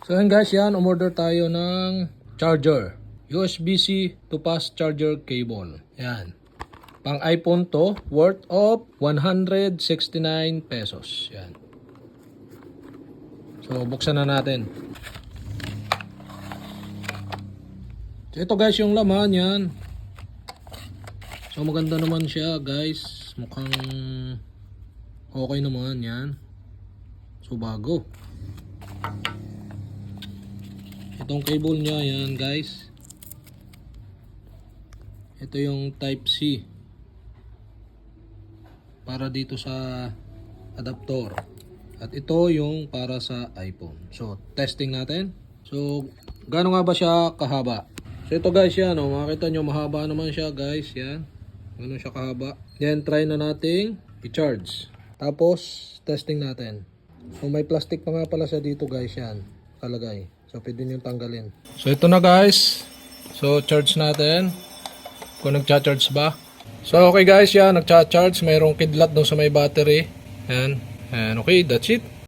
So yan guys, yan, umorder tayo ng charger. USB-C to fast charger cable. Yan. Pang iPhone to, worth of 169 pesos. Yan. So buksan na natin. So ito guys yung laman yan. So maganda naman siya guys. Mukhang okay naman yan. So bago. Itong cable niya yan guys. Ito yung type C. Para dito sa adapter. At ito yung para sa iPhone. So testing natin. So gaano nga ba siya kahaba? So ito guys yan. Makikita nyo mahaba naman siya guys. Yan. Ganun siya kahaba. Then try na nating i-charge. Tapos testing natin. So may plastic pa nga pala siya dito guys yan. Kalagay. So pwede nyo tanggalin. So ito na guys. So charge natin. Kung nagcha-charge ba. So okay guys yan. Nagcha-charge. Mayroong kidlat doon sa may battery. Yan. And okay, that's it.